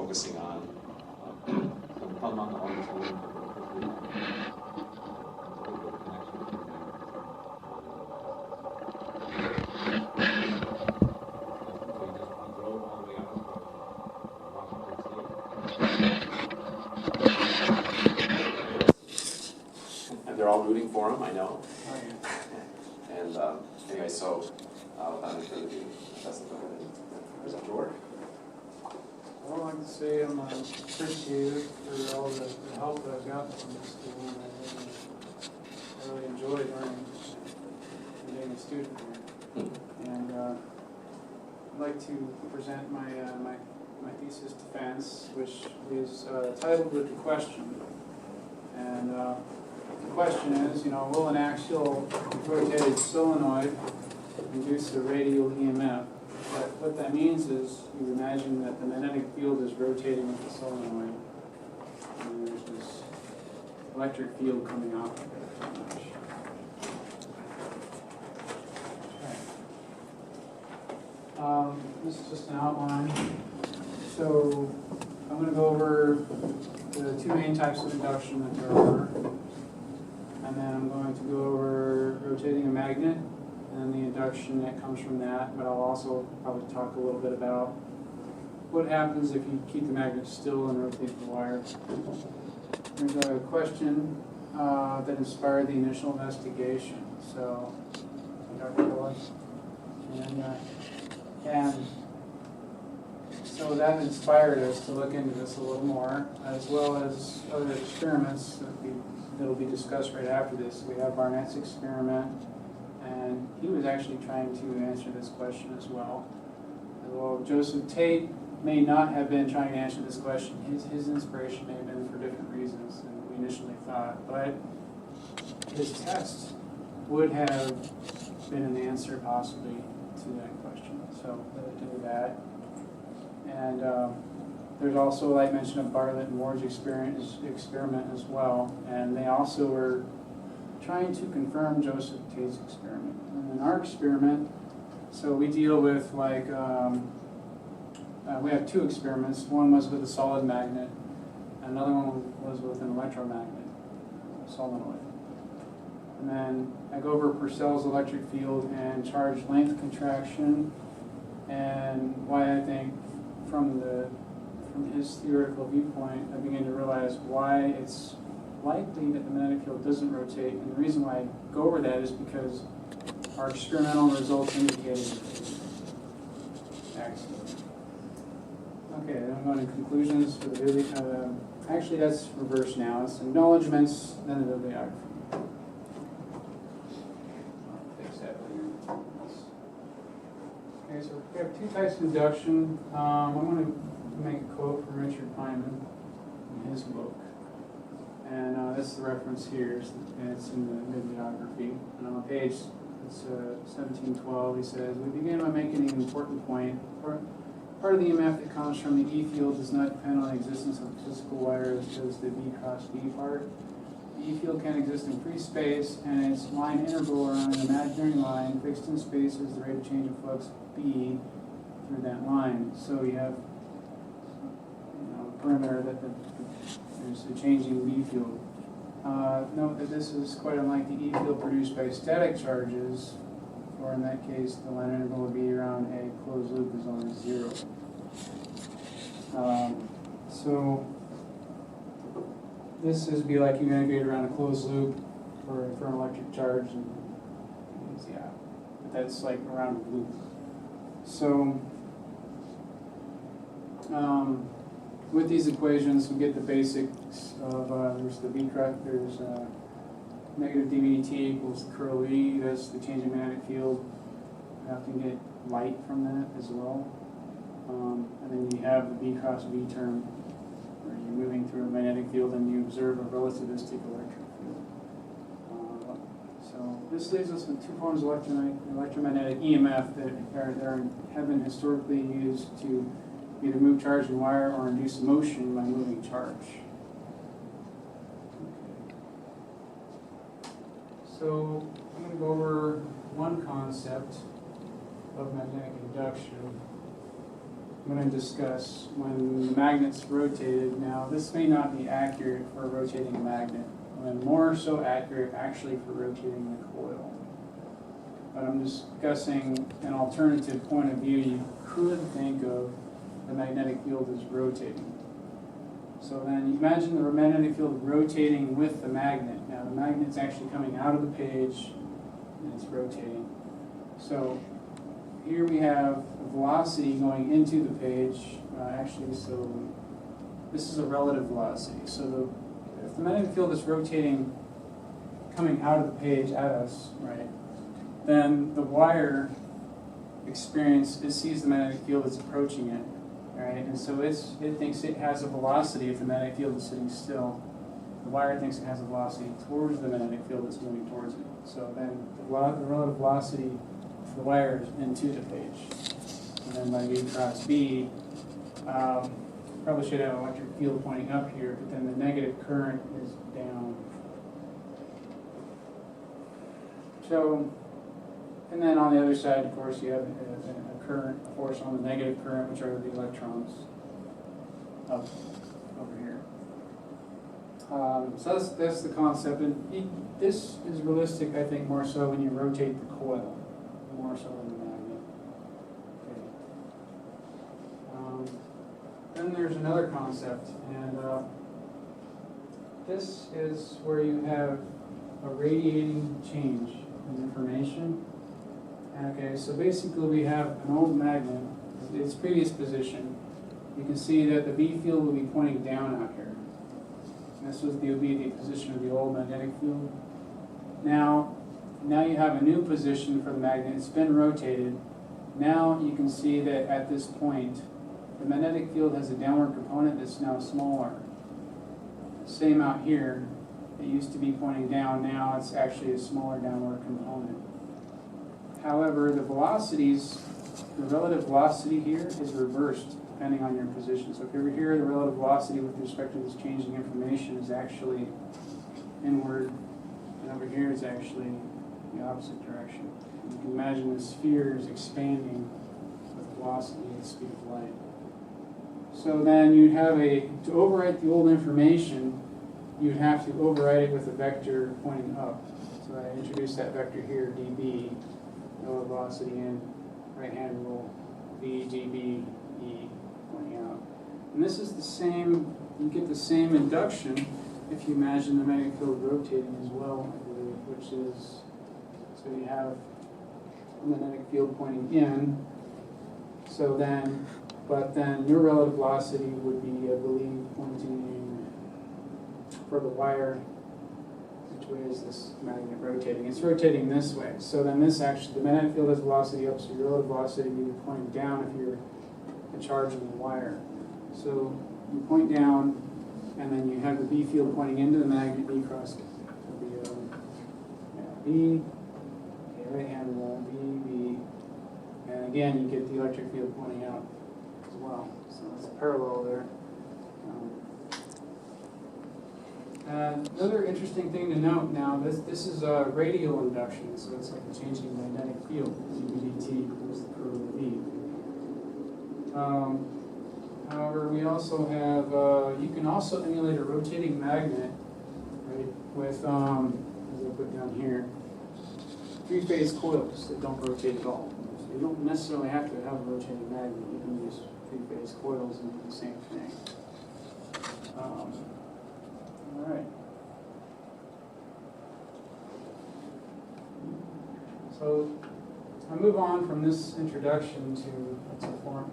focusing on some fundamental elements of the and they're all rooting for him, I know. And anyway, so without any further ado, Dustin, go ahead and present your work. Well, I'd like to say I'm appreciative for all the help that I've gotten from this school, and I really enjoyed learning and being a student here. And I'd like to present my thesis defense, which is titled with the question. And the question is, will an axial rotated solenoid induce a radial EMF? But what that means is you imagine that the magnetic field is rotating with the solenoid, and there's this electric field coming off of it. This is just an outline. So I'm going to go over the two main types of induction that there are, and then I'm going to go over rotating a magnet and the induction that comes from that, but I'll also probably talk a little bit about what happens if you keep the magnet still and rotate the wire. There's a question that inspired the initial investigation. So, and so that inspired us to look into this a little more, as well as other experiments that will be discussed right after this. We have Barnett's experiment, and he was actually trying to answer this question as well. Although Joseph Tate may not have been trying to answer this question, his inspiration may have been for different reasons than we initially thought, but his test would have been an answer possibly to that question. So we'll do that. And there's also, like I mentioned, a Bartlett and Ward's experiment as well, and they also were trying to confirm Joseph Tate's experiment. And in our experiment, so we deal with we have two experiments. One was with a solid magnet, and another one was with an electromagnet, solenoid. And then I go over Purcell's electric field and charge length contraction, and why I think from his theoretical viewpoint, I begin to realize why it's likely that the magnetic field doesn't rotate. And the reason why I go over that is because our experimental results indicated axial. Okay, then I'm going to conclusions for the video. Actually, that's reversed now. It's acknowledgments, then the bibliography. Fix that later. Okay, so we have two types of induction. I'm going to make a quote from Richard Feynman in his book. And this is the reference here, and it's in the bibliography. And on page 1712, he says, "We begin by making an important point. Part of the EMF that comes from the E field does not depend on the existence of physical wires, as the B cross B part. The E field can exist in free space, and its line interval around an imaginary line fixed in space is the rate of change of flux B through that line." So you have perimeter that there's a changing B field. Note that this is quite unlike the E field produced by static charges, or in that case, the line interval would be around a closed loop is only 0. So this is be like you're integrate around a closed loop for an electric charge, and yeah, but that's like around a loop. So with these equations, we get the basics of there's the B cross, there's negative dVdt equals the curl E. That's the change in magnetic field. You have to get light from that as well. And then you have the B cross B term, where you're moving through a magnetic field and you observe a relativistic electric field. So this leaves us with two forms of electromagnetic EMF that have been historically used to either move charge in wire or induce motion by moving charge. So I'm going to go over one concept of magnetic induction, I'm going to discuss when the magnet's rotated. Now, this may not be accurate for rotating a magnet, and more so accurate actually for rotating the coil. But I'm discussing an alternative point of view. You could think of the magnetic field as rotating. So then imagine the magnetic field rotating with the magnet. Now the magnet's actually coming out of the page and it's rotating. So here we have a velocity going into the page. So this is a relative velocity. So if the magnetic field is rotating, coming out of the page at us, right, then the wire sees the magnetic field that's approaching it, right, and so it thinks it has a velocity if the magnetic field is sitting still. The wire thinks it has a velocity towards the magnetic field that's moving towards it. So then the relative velocity of the wire is into the page. And then by V cross B, probably should have an electric field pointing up here, but then the negative current is down. So, and then on the other side, of course, you have a current, a force on the negative current, which are the electrons up over here. So that's the concept, and this is realistic, I think, more so when you rotate the coil, more so than the magnet. Okay. Then there's another concept, and this is where you have a radiating change in information. Okay, so basically we have an old magnet, its previous position. You can see that the B field will be pointing down out here. And this would be the position of the old magnetic field. Now you have a new position for the magnet. It's been rotated. Now you can see that at this point, the magnetic field has a downward component that's now smaller. Same out here. It used to be pointing down. Now it's actually a smaller downward component. However, the velocities, the relative velocity here is reversed depending on your position. So if you're here, the relative velocity with respect to this changing information is actually inward, and over here it's actually the opposite direction. You can imagine the sphere is expanding with velocity at the speed of light. So then you'd have to overwrite the old information, you'd have to overwrite it with a vector pointing up. So I introduced that vector here, dB. Lower velocity in, right hand rule, V, GB, E, pointing out. And this is the same, you get the same induction if you imagine the magnetic field rotating as well, I believe, which is, so you have a magnetic field pointing in, so then, but then your relative velocity would be, I believe, pointing for the wire. Which way is this magnet rotating? It's rotating this way. So then this actually, the magnetic field has velocity up, so your relative velocity would be pointing down if you're the charge in the wire. So you point down, and then you have the B field pointing into the magnet, B cross B, okay, right hand rule, B, and again you get the electric field pointing out as well. So it's parallel there. Another interesting thing to note now, this is a radial induction, so it's like a changing magnetic field. dB/dt equals the curve of V. However, we also have, you can also emulate a rotating magnet, right, with, as I put down here, three-phase coils that don't rotate at all. So you don't necessarily have to have a rotating magnet. You can use three-phase coils and do the same thing. All right. So I move on from this introduction to what's a form,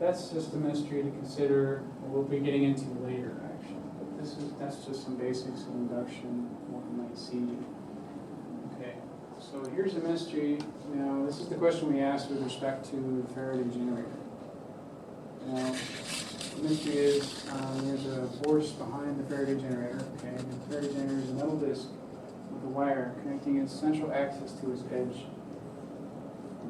that's just a mystery to consider. We'll be getting into later, actually. But that's just some basics of induction, what we might see. Okay. So here's a mystery. Now, this is the question we asked with respect to the Faraday generator. Now, the mystery is there's a force behind the Faraday generator. Okay, and the Faraday generator is a metal disc with a wire connecting its central axis to its edge.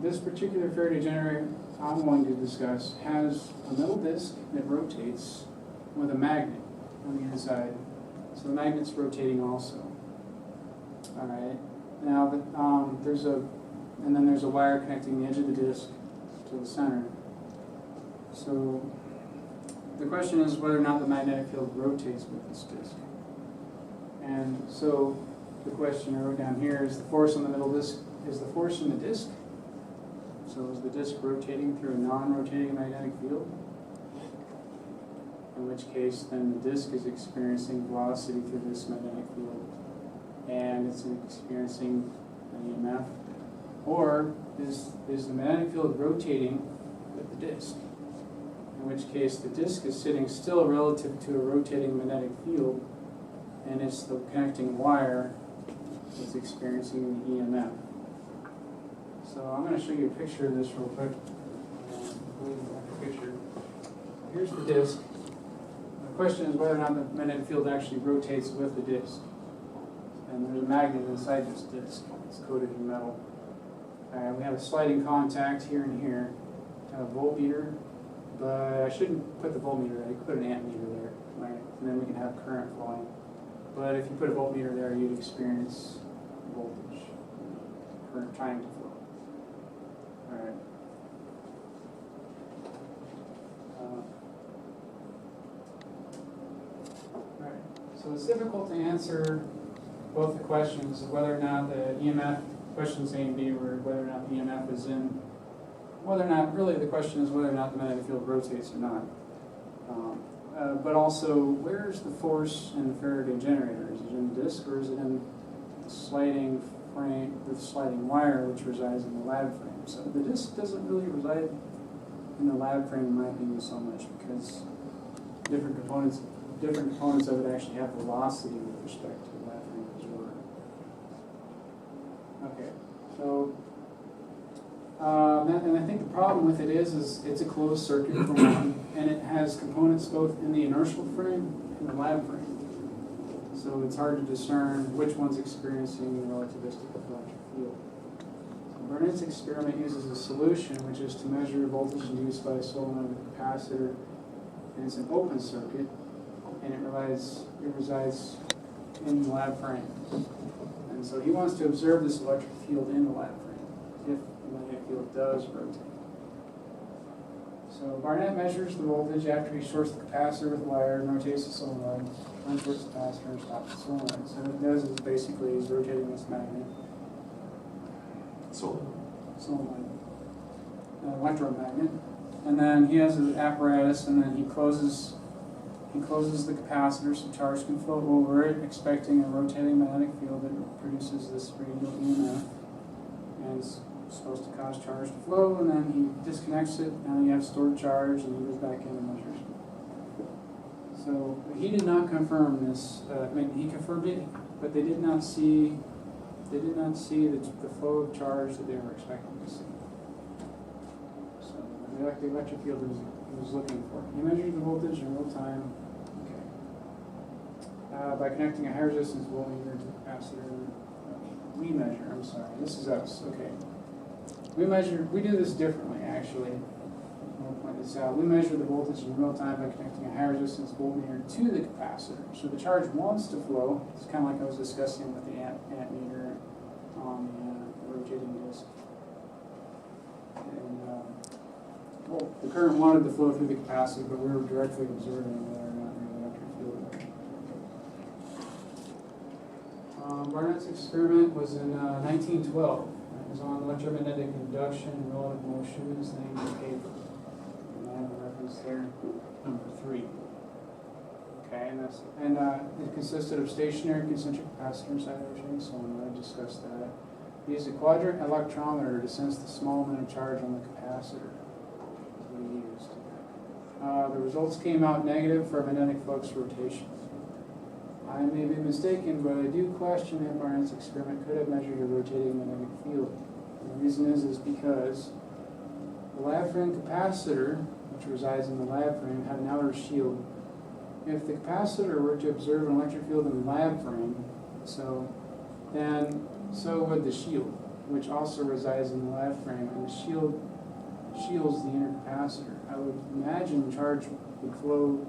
This particular Faraday generator I'm going to discuss has a metal disc that rotates with a magnet on the inside. So the magnet's rotating also. All right. Now there's a wire connecting the edge of the disc to the center. So the question is whether or not the magnetic field rotates with this disk. And so the question I wrote down here is the force on the middle disk, is the force in the disk? So is the disk rotating through a non-rotating magnetic field? In which case then the disk is experiencing velocity through this magnetic field and it's experiencing an EMF. Or is the magnetic field rotating with the disk? In which case the disk is sitting still relative to a rotating magnetic field, and it's the connecting wire that's experiencing the EMF. So I'm going to show you a picture of this real quick. Picture. Here's the disk. The question is whether or not the magnetic field actually rotates with the disk. And there's a magnet inside this disk. It's coated in metal. We have a sliding contact here and here. A voltmeter, but I shouldn't put the voltmeter there. You could put an ammeter there, right? And then we can have current flowing. But if you put a voltmeter there, you'd experience voltage, current trying to flow. All right. All right. So it's difficult to answer both the questions of whether or not the EMF, questions A and B were whether or not the EMF is in, whether or not, really the question is whether or not the magnetic field rotates or not. But also, where's the force in the Faraday generator? Is it in the disk or is it in the sliding frame, the sliding wire which resides in the lab frame? So the disk doesn't really reside in the lab frame in my opinion so much because different components of it actually have velocity with respect to the lab frame absorber. Okay, so and I think the problem with it is it's a closed circuit for one, and it has components both in the inertial frame and the lab frame. So it's hard to discern which one's experiencing the relativistic electric field. So Barnett's experiment uses a solution which is to measure voltage induced by a solenoid capacitor, and it's an open circuit, and it resides in the lab frame. And so he wants to observe this electric field in the lab frame, if the magnetic field does rotate. So Barnett measures the voltage after he shorts the capacitor with wire and rotates the solenoid, unshorts the capacitor and stops the solenoid. So what it does is basically he's rotating this magnet. Solenoid. An electromagnet. And then he has an apparatus, and then he closes the capacitor so charge can flow over it, expecting a rotating magnetic field that produces this radial EMF. And it's supposed to cause charge to flow, and then he disconnects it, and you have stored charge, and he goes back in and measures. So he did not confirm this. He confirmed it, but they did not see the flow of charge that they were expecting to see. So the electric field he was looking for. He measured the voltage in real time. Okay. By connecting a high resistance voltmeter to the capacitor. This is us. Okay. We do this differently actually. I'll point this out. We measure the voltage in real time by connecting a high resistance voltmeter to the capacitor. So the charge wants to flow. It's kind of like I was discussing with the ammeter on the rotating disc. And well, the current wanted to flow through the capacitor, but we were directly observing whether or not there was an electric field there. Barnett's experiment was in 1912. It was on electromagnetic induction and relative motion. His name is paper. And I have a reference there, number 3. Okay, and it consisted of stationary concentric capacitors, so I'm going to discuss that. He used a quadrant electrometer to sense the small amount of charge on the capacitor. That's what he used. The results came out negative for magnetic flux rotation. I may be mistaken, but I do question if Barnett's experiment could have measured a rotating magnetic field. And the reason is because the lab frame capacitor, which resides in the lab frame, had an outer shield. If the capacitor were to observe an electric field in the lab frame, so would the shield, which also resides in the lab frame, and the shield shields the inner capacitor. I would imagine charge would flow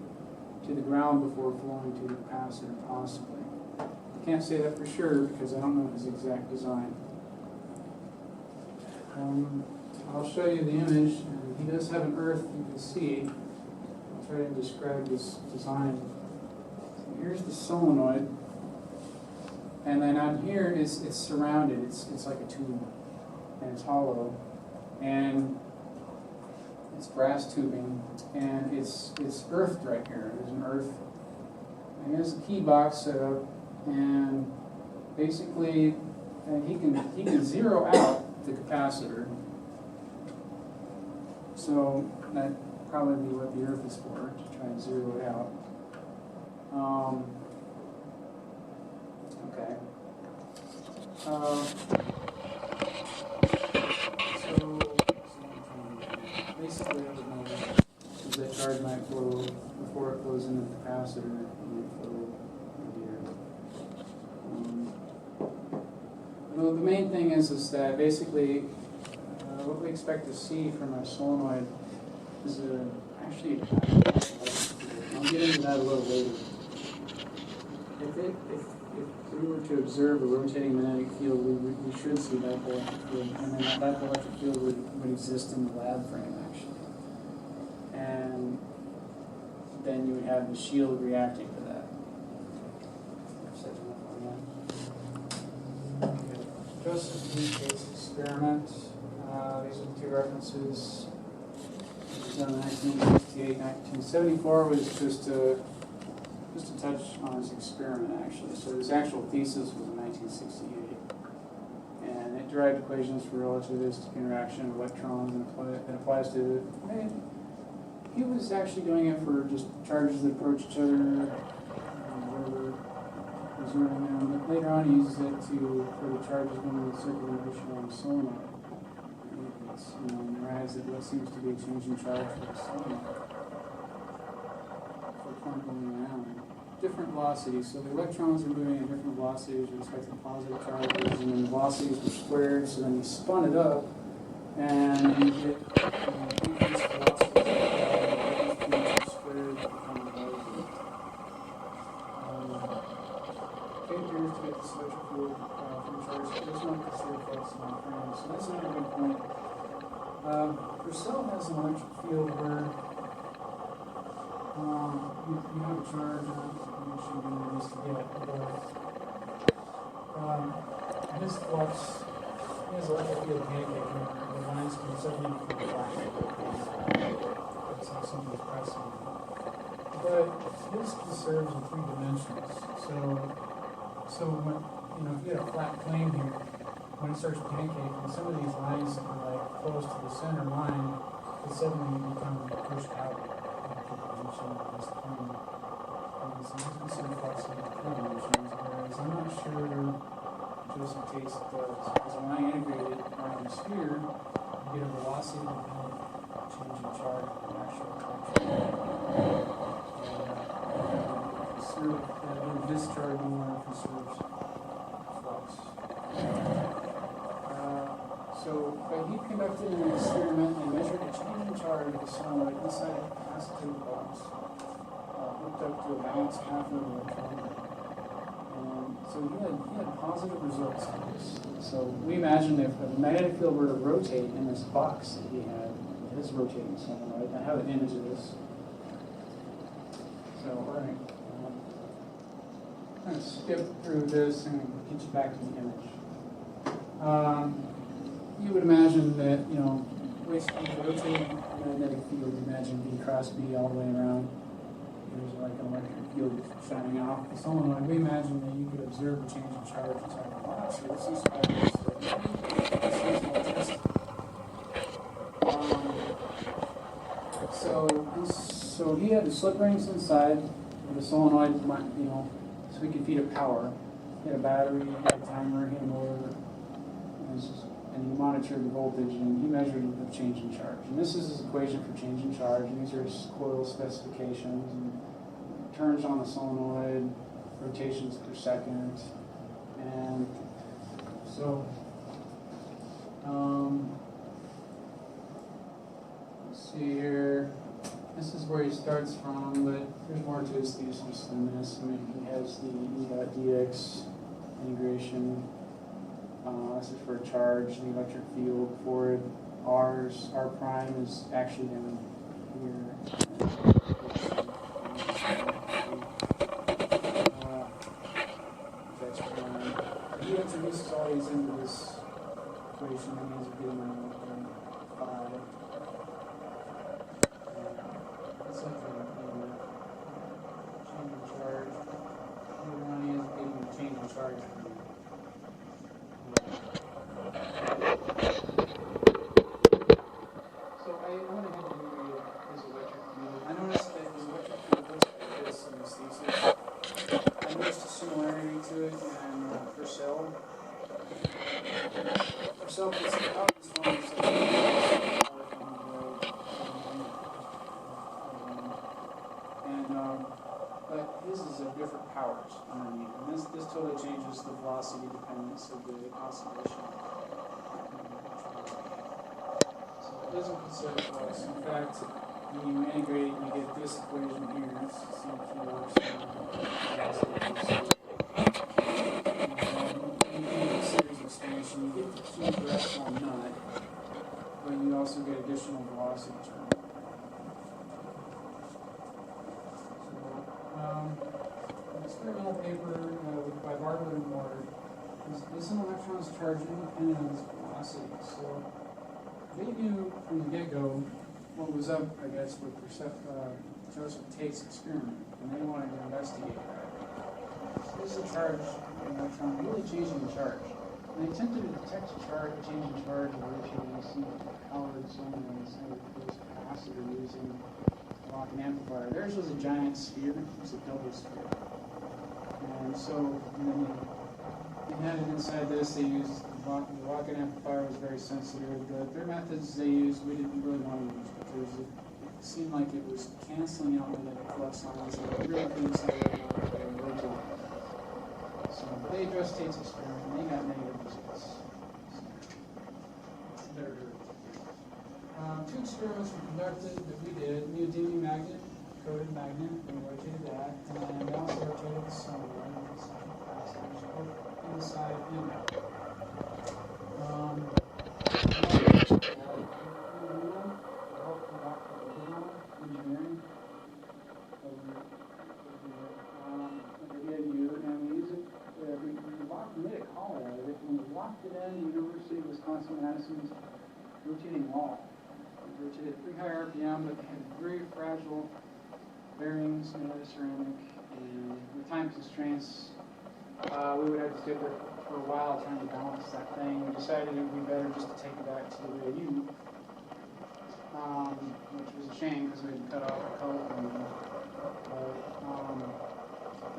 to the ground before flowing to the capacitor, possibly. I can't say that for sure because I don't know his exact design. I'll show you the image, and he does have an earth you can see. I'll try to describe this design. So here's the solenoid, and then on here it's surrounded. It's like a tube, and it's hollow, and it's brass tubing, and it's earthed right here. There's an earth. And here's the key box set up, and basically he can zero out the capacitor. So that'd probably be what the earth is for, to try and zero it out. Okay. So basically, that charge might flow before it flows into the capacitor. It might flow here. The main thing is that basically what we expect to see from a solenoid is actually, I'll get into that a little later. If we were to observe a rotating magnetic field, we should see that electric field, and then that electric field would exist in the lab frame actually. And then you would have the shield reacting to that. Joseph Lee case experiment. These are the two references. Done in 1968, 1974 was just to touch on this experiment actually. So this actual thesis was in 1968, and it derived equations for relativistic interaction of electrons, and it applies to. He was actually doing it for just charges that approach each other, whatever. But later on he uses it for the charges going in the circular motion on the solenoid. It's, and arrives at what seems to be a change in charge for the solenoid. For current going around. Different velocities. So the electrons are moving at different velocities with respect to positive charges, and then the velocities were squared, so then you spun it up, and you get increased velocities squared become larger. Here's to get the electric field from charge. There's no considered flux in the frame, so that's another good point. Purcell has an electric field where you have a charge, I'm not sure what it is to get, but his flux, he has electric field pancake, and the lines can suddenly become black. It's like something's pressing. But his serves in 3 dimensions, so when, if you had a flat plane here, when it starts pancaking, some of these lines that are like close to the center line, they suddenly become pushed out into the dimension of this plane. And so you can see flux in the 3 dimensions, whereas I'm not sure Joseph Tate's does, because when I integrate it around the sphere, you get a velocity dependent change in charge of the actual conserve that discharge more conserves flux. But he conducted an experiment and measured a change in charge of the solenoid inside a capacitive box, hooked up to a balanced cathode electron. And so he had positive results on this. So we imagine if a magnetic field were to rotate in this box that he had, his rotating solenoid. I have an image of this. So, all right. I'm going to skip through this and get you back to the image. You would imagine that, rotating magnetic field, you imagine B cross B all the way around. There's like an electric field shining off the solenoid. We imagine that you could observe a change in charge inside the box. So this is so he had the slip rings inside of the solenoid, so he could feed it power. He had a battery, he had a timer, he had a motor, and he monitored the voltage, and he measured the change in charge. And this is his equation for change in charge, and these are his coil specifications, and turns on the solenoid, rotations per second, and so, let's see here. This is where he starts from, but there's more to his thesis than this. I mean, he has the E.dx integration. This is for a charge, the electric field for it. R prime is actually down here. That's prime. He introduces all these into this equation. That means we're getting 5. It's like change in charge. Later on, he is getting a change in charge. So I went ahead and read his electric field. I noticed that his electric field looks like this in his thesis. I noticed a similarity to it in Purcell. Purcell puts out this one. But his is of different powers underneath. And this totally changes the velocity dependence of the oscillation. So it doesn't consider flux. In fact, when you integrate, you get this equation here. It's CQ works. You get a series expansion. You get the key directional nut, but you also get additional velocity term. An experimental paper by Bartlett and Ward is an electron's charge independent of its velocity. So they knew from the get-go what was up, I guess, with Joseph Tate's experiment, and they wanted to investigate that. So this is a charge electron really changing the charge. And they attempted to detect a change in charge of HAC powered solenoids and this capacitor using lock and amplifier. Theirs was a giant sphere. It was a double sphere. And so then they had it inside this. They used the lock and amplifier was very sensitive. Their methods they used we didn't really want to use because it seemed like it was canceling out magnetic flux lines and it really couldn't say original. So they addressed Tate's experiment and they got negative results. Two experiments were conducted that we did. Neodymium magnet, coated magnet, we rotated that, and we also rotated the solenoid inside and out. Engineering. We made a call out of it. When we locked it in, the University of Wisconsin-Madison's rotating wall. We rotated 3 high RPM, but they had very fragile bearings made out of ceramic, and with time constraints, we would have to sit there for a while trying to balance that thing. We decided it would be better just to take it back to the AU, which was a shame because we had cut off the color from it.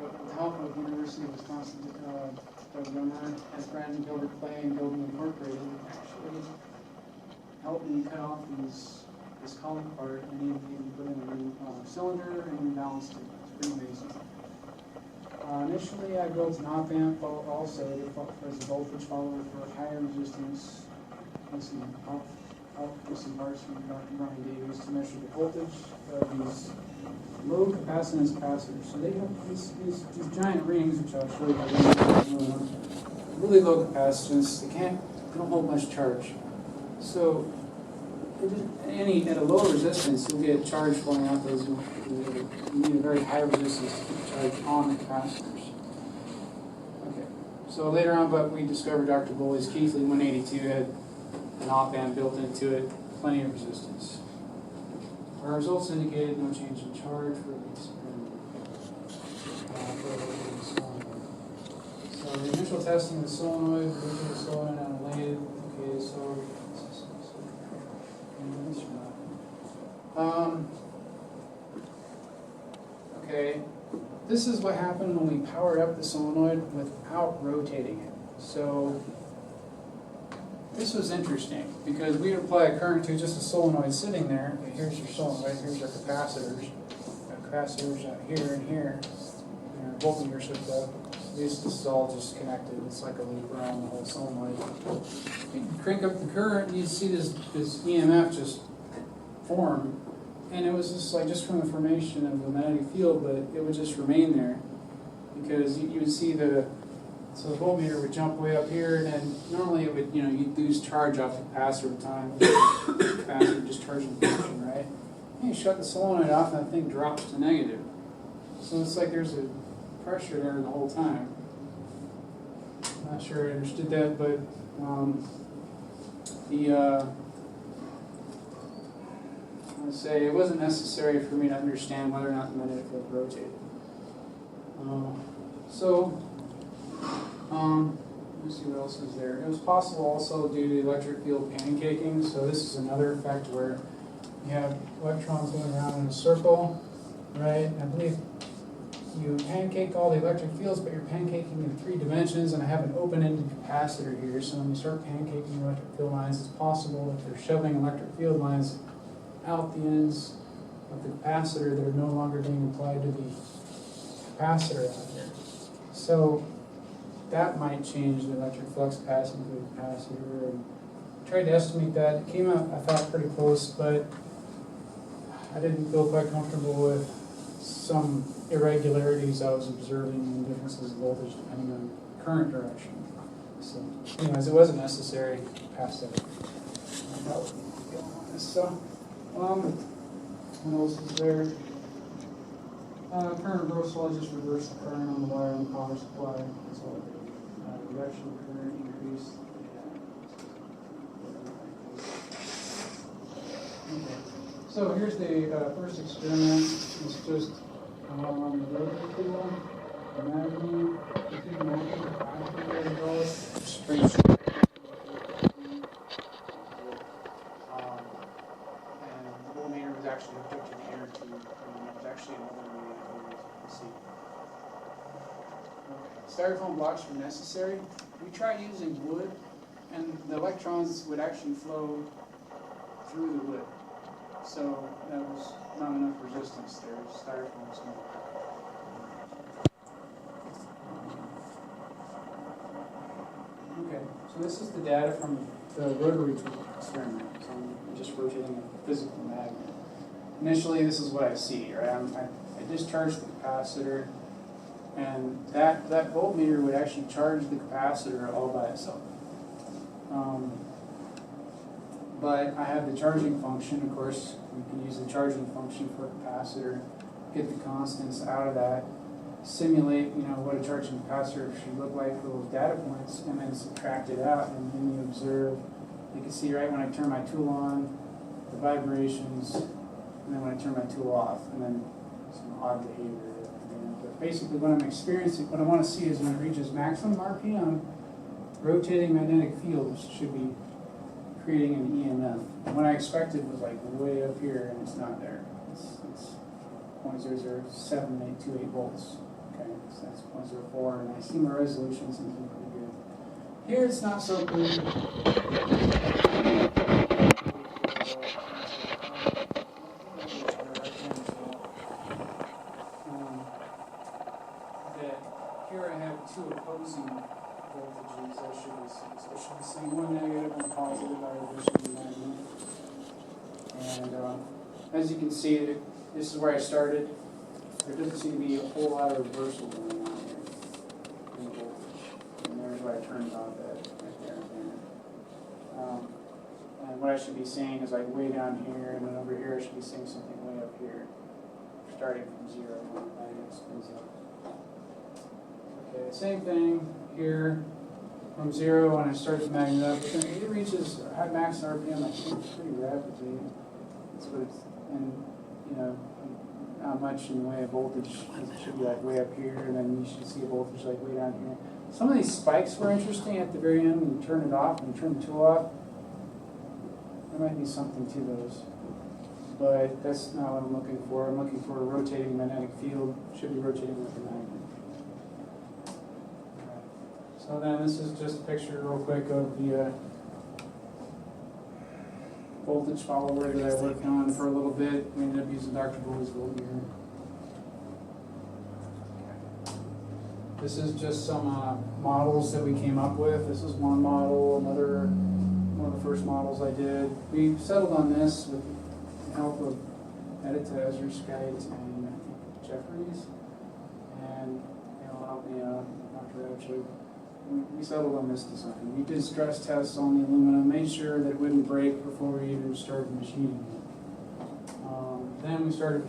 With the help of the University of Wisconsin, Doug Runner, as Brandon Gilbert Clay and Gilbert Incorporated, actually helped me cut off this column part and even put in a new cylinder and rebalanced it. It's pretty amazing. Initially, I built an op-amp also as a voltage follower for higher resistance. With some parts from Dr. Ronnie Davies to measure the voltage of these low capacitance capacitors. So they have these giant rings, which I'll show you. Really low capacitance. They don't hold much charge. So at a low resistance, you'll get charge flowing out those. You need a very high resistance to keep charge on the capacitors. Okay. So later on, but we discovered Dr. Bully's Keithley 182 had an op-amp built into it, plenty of resistance. Our results indicated no change in charge for the experiment. So the initial testing of the solenoid, looking at the solenoid on a lathe. Okay, so okay, this is what happened when we powered up the solenoid without rotating it. So this was interesting because we would apply a current to just a solenoid sitting there. Okay, here's your solenoid, here's your capacitors. Capacitors out here and here. And our voltmeters hooked up. This is all just connected. It's like a loop around the whole solenoid. You can crank up the current and you see this EMF just form. And it was just from the formation of the magnetic field, but it would just remain there because you would see the So the voltmeter would jump way up here, and then normally it would, you'd lose charge off the capacitor with time. The capacitor would just charge the function, right? And you shut the solenoid off, and that thing drops to negative. So it's like there's a pressure there the whole time. Not sure I understood that, but I would say it wasn't necessary for me to understand whether or not the magnetic field rotated. Let's see what else is there. It was possible also due to electric field pancaking. So this is another effect where you have electrons going around in a circle, right? I believe you pancake all the electric fields, but you're pancaking in 3 dimensions, and I have an open-ended capacitor here. So when you start pancaking electric field lines, it's possible that they're shoving electric field lines out the ends of the capacitor that are no longer being applied to the capacitor out here. So that might change the electric flux passing through the capacitor. And tried to estimate that. It came out, I thought, pretty close, but I didn't feel quite comfortable with some irregularities I was observing in differences of voltage depending on current direction. So, anyways, it wasn't necessary to pass that. So, what else is there? Current reversal, I just reverse the current on the wire on the power supply. That's all I did. Direction of current increase. Okay. So here's the first experiment. It's just on the rotary tool, the magazine, the magazine, spring. And the voltmeter was actually hooked up to the air tube. It was actually another way to see. Styrofoam blocks were necessary. We tried using wood, and the electrons would actually flow through the wood. So that was not enough resistance there. Styrofoam was not. Okay, so this is the data from the rotary tool experiment. So I'm just rotating a physical magnet. Initially, this is what I see, right? I discharge the capacitor, and that voltmeter would actually charge the capacitor all by itself. But I have the charging function, of course. We can use the charging function for a capacitor, get the constants out of that, simulate, what a charging capacitor should look like for those data points, and then subtract it out, and then you observe. You can see right when I turn my tool on, the vibrations, and then when I turn my tool off, and then some odd behavior. But basically, what I'm experiencing, what I want to see is when it reaches maximum RPM, rotating magnetic fields should be creating an EMF. And what I expected was like way up here, and it's not there. It's 0.007828 volts. Okay, so that's 0.04, and I see my resolution seems to be pretty good. Here it's not so good. Here I have 2 opposing voltages I should be seeing. So I should be seeing one negative and positive out of this magnet. And as you can see, this is where I started. There doesn't seem to be a whole lot of reversal going on here in the voltage. And there's where I turned off that right there and there. And what I should be seeing is like way down here, and then over here I should be seeing something way up here, starting from 0 when the magnet spins up. Okay, same thing here from 0 when I start the magnet up. It reaches max RPM, I think, pretty rapidly. That's what it's, and not much in the way of voltage. It should be like way up here, and then you should see a voltage like way down here. Some of these spikes were interesting at the very end when you turn it off, when you turn the tool off. There might be something to those. But that's not what I'm looking for. I'm looking for a rotating magnetic field. Should be rotating with the magnet. So then this is just a picture real quick of the voltage follower that I worked on for a little bit. We ended up using Dr. Boyd's voltmeter. This is just some models that we came up with. This is one model, one of the first models I did. We settled on this with the help of Edita Ezerskite and I think Jeffries. And they'll help me out, Dr. Roach. we settled on this design. We did stress tests on the aluminum, made sure that it wouldn't break before we even started machining it. Then we started